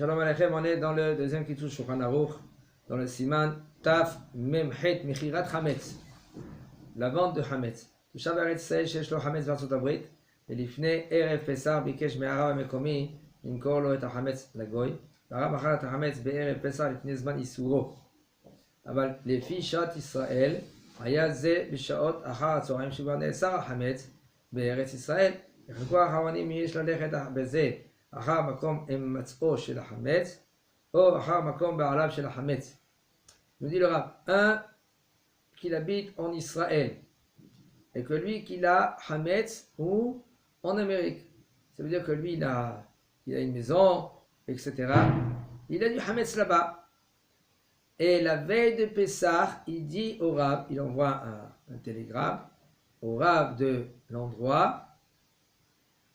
Shalom Aleichem, on est dans le deuxième Kitzur Shulchan Aruch, dans le Siman Taf Memchet Mechirat Hametz, la vente de Hametz. Tushav Eretz Yisrael sheyesh lo Hametz בארצות הברית, ולפני ערב פסח ביקש מהרב המקומי למכור לו את החמץ לגוי, והרב מכר את החמץ בערב פסח לפני זמן איסורו. אבל לפי שעת ישראל, היה זה בשעות אחר הצהריים שכבר נאסר החמץ בארץ ישראל. יחלקו האחרונים מי יש ללכת בזה אחר מקום הימצאו של החמץ, ou אחר מקום בעליו של החמץ. Nous dit le Rav, un qui habite en Israël, et que lui qu'il a Hametz ou en Amérique. Ça veut dire que lui il a une maison, etc. Il a du Hametz là-bas. Et la veille de Pessah, il dit au Rav, il envoie un télégramme au Rav de l'endroit,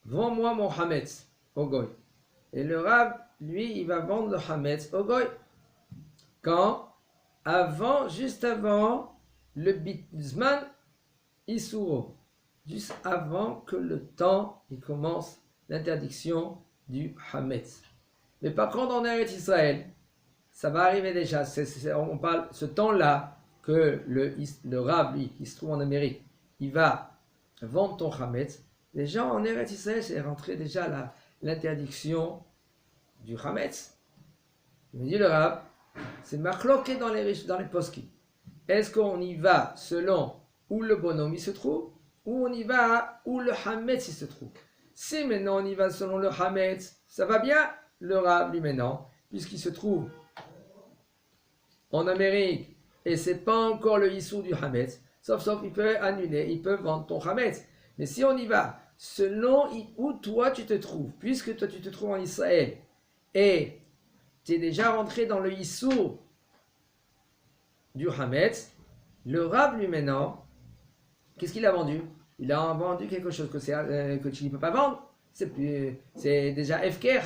vends-moi mon Hametz au Goy. Et le Rav, lui, il va vendre le Hametz au Goy. Quand? Juste avant le Zman Isuro. Juste avant que le temps il commence l'interdiction du Hametz. Mais par contre, en Eretz Israël, ça va arriver déjà. On parle ce temps-là que le Rav, lui, qui se trouve en Amérique, il va vendre ton Hametz. Les gens en Eretz Israël, c'est rentré déjà l'interdiction du Hametz. Il me dit le Rav, c'est marloqué dans les poskim. Est-ce qu'on y va selon où le bonhomme il se trouve, ou on y va où le Hametz il se trouve? Si maintenant on y va selon le Hametz, ça va bien. Le Rav lui maintenant, puisqu'il se trouve en Amérique et c'est pas encore le Issou du Hametz, sauf il peut annuler, il peut vendre ton Hametz. Mais si on y va selon où toi tu te trouves, puisque toi tu te trouves en Israël et tu es déjà rentré dans le Issou du Hametz, le Rav lui maintenant, qu'est-ce qu'il a vendu? Il a vendu quelque chose que tu ne peux pas vendre. C'est déjà Efker,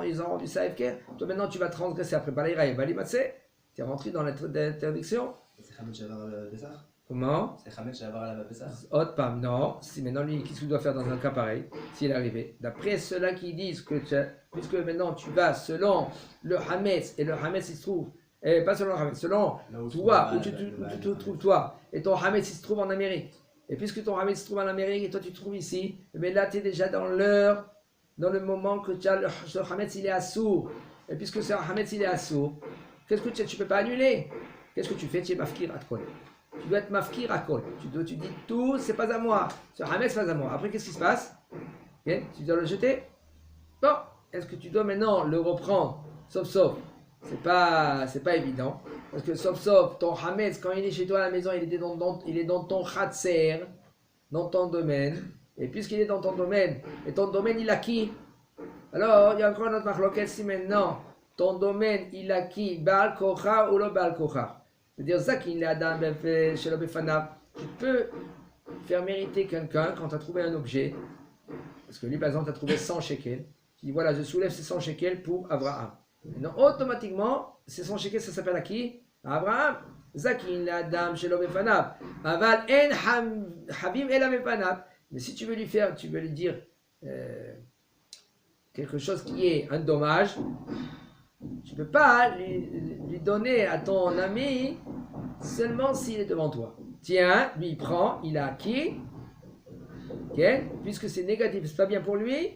ils ont rendu ça Efker. Toi maintenant tu vas transgresser après Balaïra et Balimatsé. Tu es rentré dans l'interdiction. C'est Hametz Shavar à la Pessah? Comment? C'est Hametz Shavar à la Pessah? Autre pas, non. Si maintenant lui, qu'est-ce qu'il doit faire dans un cas pareil, s'il est arrivé? D'après ceux-là qui disent que puisque maintenant tu vas selon le Hametz, et le Hametz il se trouve, et pas selon le Hametz, selon toi, où tu te trouves toi, et ton Hametz il se trouve en Amérique. Et puisque ton Hametz se trouve en Amérique et toi tu te trouves ici, mais là tu es déjà dans le moment que tu as le Hametz il est assourd. Et puisque ce Hametz il est assourd, qu'est-ce que tu ne peux pas annuler? Qu'est-ce que tu fais? Tu es mafkir à kol. Tu dois être mafkir à kol. Tu dis tout, c'est pas à moi. Ce Hametz c'est pas à moi. Après qu'est-ce qui se passe? Okay? Tu dois le jeter? Bon, est-ce que tu dois maintenant le reprendre? Sauf. C'est pas évident. Parce que sauf, ton Hametz, quand il est chez toi à la maison, il est dans ton Khatser, dans ton domaine. Et puisqu'il est dans ton domaine, et ton domaine il a qui? Alors, il y a encore notre marloquette si maintenant, ton domaine il a qui? Baal Kocha ou le Baal Kocha? C'est-à-dire, Zakin le Adam chez le Befanav. Tu peux faire mériter quelqu'un quand tu as trouvé un objet. Parce que lui, par exemple, tu as trouvé 100 shekels. Tu dis, voilà, je soulève ces 100 shekels pour Abraham. Non, automatiquement, ces 100 shekels, ça s'appelle à qui? À Abraham. Zakin l'Adam chez l'Obefanav. Aval en Habib el Abefanav. Mais si tu veux lui dire quelque chose qui est un dommage, tu ne peux pas lui donner à ton ami seulement s'il est devant toi. Tiens, lui il prend, il a acquis. Okay? Puisque c'est négatif, c'est pas bien pour lui,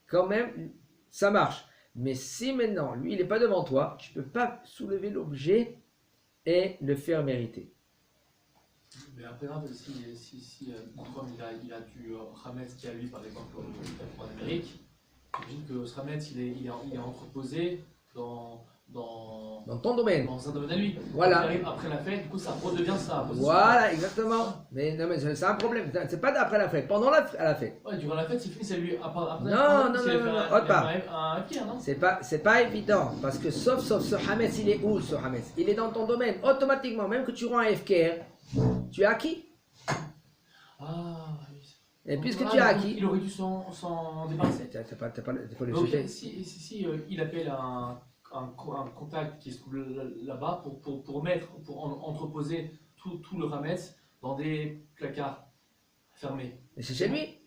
quand même, ça marche. Mais si maintenant, lui, il n'est pas devant toi, tu ne peux pas soulever l'objet et le faire mériter. Mais après, si comme il a du Hametz qui a lui, par exemple, en Amérique, j'imagine que ce Hametz, il est entreposé dans ton domaine. Dans un domaine à lui. Voilà. Il arrive après la fête, du coup, ça redevient ça. Voilà, exactement. Mais non, mais c'est un problème. C'est pas après la fête, pendant la fête. Ouais, durant la fête, c'est fini, c'est lui. Après, non. Non. C'est pas évident. Parce que sauf ce Hametz, il est où ce Hametz? Il est dans ton domaine. Automatiquement, même que tu rends un FKR, tu as acquis. Ah, oui. Et puisque tu as acquis. Il aurait dû s'en débarrasser. T'as pas le Donc, sujet. Si il appelle un contact qui se trouve là-bas pour entreposer tout le Hametz dans des placards fermés. Mais c'est chez lui.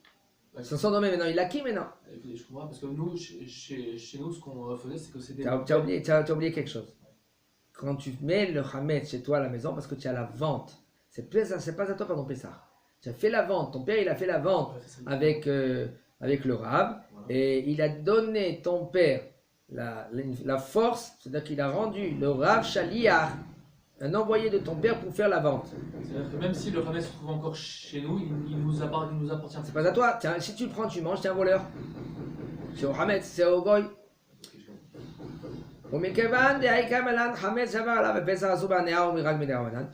C'est son domaine maintenant, il l'a qui maintenant? Je comprends, parce que nous, chez nous, ce qu'on faisait, c'est que c'était. Tu as oublié quelque chose. Quand tu mets le Hametz chez toi à la maison, parce que tu as la vente, c'est pas à toi pendant Pessah. Tu as fait la vente, ton père il a fait la vente avec le Rav, et il a donné ton père la force, c'est-à-dire qu'il a rendu le Rav Shaliach, un envoyé de ton père pour faire la vente. C'est-à-dire que même si le Hametz se trouve encore chez nous, il nous appartient. C'est pas à toi. Tiens, si tu le prends, tu manges, tu es un voleur. C'est au Hametz, c'est au Goy.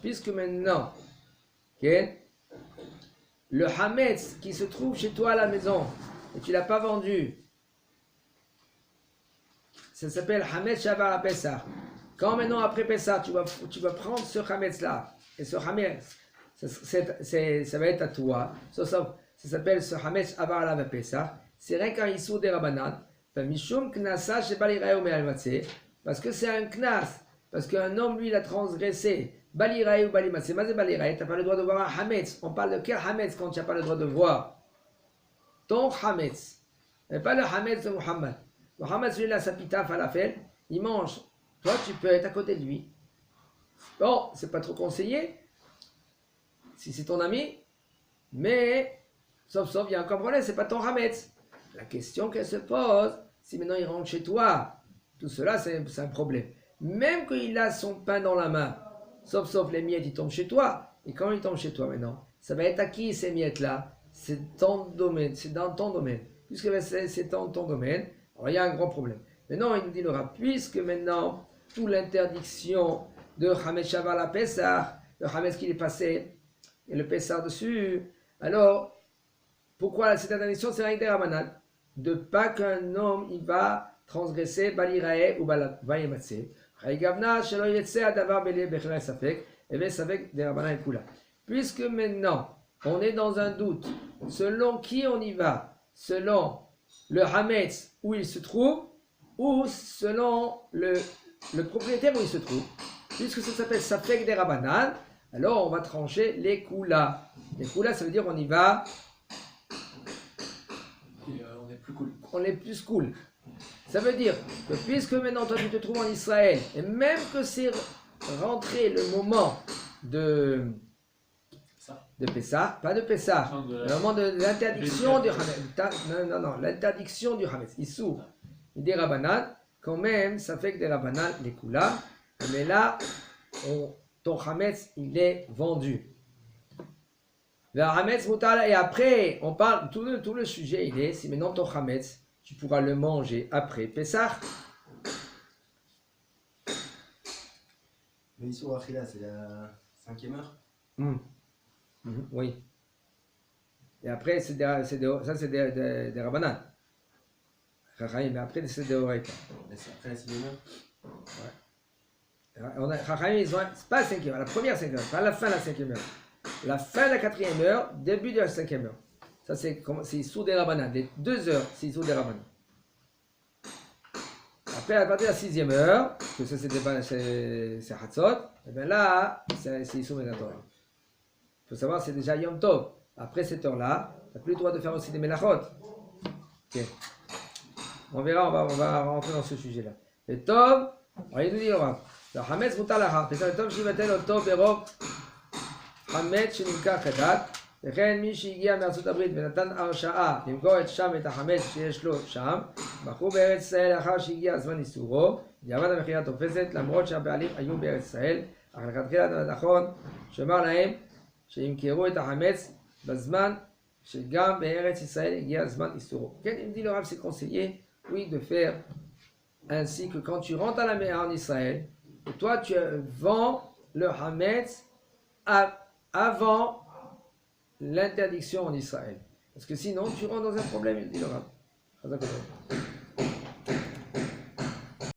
Puisque maintenant, okay, le Hametz qui se trouve chez toi à la maison et tu ne l'as pas vendu, ça s'appelle Hametz Shavar à Pessah. Quand maintenant après Pessah, tu vas prendre ce Hametz là, et ce Hametz, ça va être à toi, ça s'appelle ce Hametz Shavar à Pessah, c'est rien qu'un Issur des Rabbanan, Mishum Knasa Shebal Yiraeu Me'al Matzeh, parce que c'est un knas, parce qu'un homme, lui, il a transgressé. Baliraï ou balimatsé, mazé baliraï, tu n'as pas le droit de voir un hametz. On parle de quel hametz quand tu n'as pas le droit de voir? Ton hametz. Mais pas le hametz de Muhammad. Muhammad, celui-là, sa pita falafel, il mange. Toi, tu peux être à côté de lui. Bon, c'est pas trop conseillé, si c'est ton ami, mais, sauf, il y a encore un problème, c'est pas ton hametz. La question qu'elle se pose, si maintenant il rentre chez toi, tout cela, c'est un problème. Même qu'il a son pain dans la main, sauf les miettes, ils tombent chez toi. Et quand ils tombent chez toi maintenant, ça va être à qui ces miettes-là? C'est ton domaine, c'est dans ton domaine. Puisque c'est dans ton domaine, alors il y a un grand problème. Maintenant, il nous dit le Rav, puisque maintenant, toute l'interdiction de Hametz Shavar la Pessah, le Hametz qui est passé, et le Pessah dessus, alors, pourquoi cette interdiction? C'est rien des Rabbanan. De pas qu'un homme, il va transgresser balirae ou bayematse. Puisque maintenant on est dans un doute, selon qui on y va, selon le hametz où il se trouve, ou selon le propriétaire où il se trouve, puisque ça s'appelle safek des Rabbanan, alors on va trancher les koulas. Les koulas, ça veut dire on y va. On est plus cool. On est plus cool. Ça veut dire que puisque maintenant toi tu te trouves en Israël, et même que c'est rentré le moment de Pessah, pas de Pessah, le moment de l'interdiction du Hametz, non, l'interdiction du Hametz, Issur, des Rabbanan, quand même, ça fait que des Rabbanan, les Kula, mais là, ton Hametz, il est vendu. Le Hametz Mutal, et après, on parle, tout le sujet, il est, si maintenant ton Hametz, tu pourras le manger après Pessah. Le Issur Achila, c'est la 5e heure. Oui. Et après, ça c'est des Rabbanan. Mais après, c'est des Horaïta. Après la 6e heure. Ouais. C'est pas la 5e heure, la première 5e heure, pas la fin de la 5e heure. La fin de la 4e heure, début de la 5e heure. Ça, c'est Issur des Rabbanan. Les 2 heures, c'est Issur des Rabbanan. Après, à partir de la 6e heure, que ça, c'est Hatzot, et bien là, c'est Issur des Torah. Il faut savoir, c'est déjà Yom Tov. Après cette heure-là, tu n'as plus le droit de faire aussi des Melachot. Ok. On verra, on va rentrer dans ce sujet-là. Le Tov, alors il nous dit, le Hametz Mutalaha, c'est le Tov Shivatel, le Tov Berov, Hametz Shinimka Kadat, וכן מי שהגיע מארצות הברית ונתן הרשאה למכור שם את החמץ שיש לו שם, מכרו בארץ ישראל לאחר שהגיע זמן איסורו, בדיעבד המכירה תופסת למרות שהבעלים היו בארץ ישראל, אך לכתחילה נכון שאמר להם שימכרו את החמץ בזמן שגם בארץ ישראל הגיע זמן איסורו. כן, il dit le Rav, c'est conseillé, oui, de faire ainsi que quand tu rentres à la mer en Israël, et toi tu vends le hametz avant l'interdiction en Israël. Parce que sinon, tu rentres dans un problème, il dit le Rav.